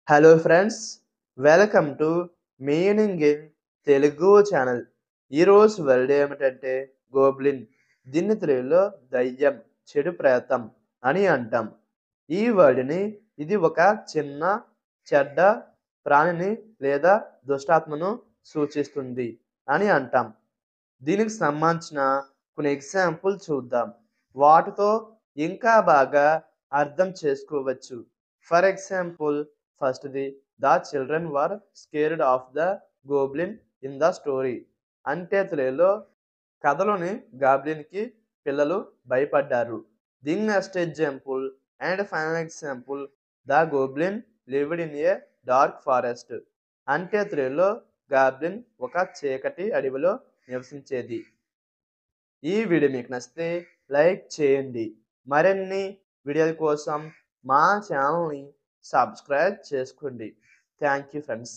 Hello friends, welcome to meaning in Telugu channel. ఈరోజు word ఏమిటంటే goblin. దీన్ని తెలుగులో దయ్యం, చెడు ప్రేతం అని అంటాం. ఈ వర్డ్ని ఇది ఒక చిన్న చెడ్డ ప్రాణిని లేదా దుష్టాత్మను సూచిస్తుంది అని అంటాం. దీనికి సంబంధించిన కొన్ని ఎగ్జాంపుల్ చూద్దాం. వాటితో ఇంకా బాగా అర్థం చేసుకోవచ్చు. ఫర్ ఎగ్జాంపుల్, ఫస్ట్‌ది the children were scared of the goblin in the story. అంటే తెలుగులో కథలోని గాబ్లిన్‌కి పిల్లలు భయపడ్డారు. The next example and final example, the goblin lived in a dark forest. అంటే తెలుగులో గాబ్లిన్ ఒక చీకటి అడవిలో నివసించేది. ఈ వీడియో మీకు నచ్చితే లైక్ చేయండి. మరిన్ని వీడియోల కోసం మా ఛానల్ని సబ్స్క్రైబ్ చేసుకోండి. Thank you friends.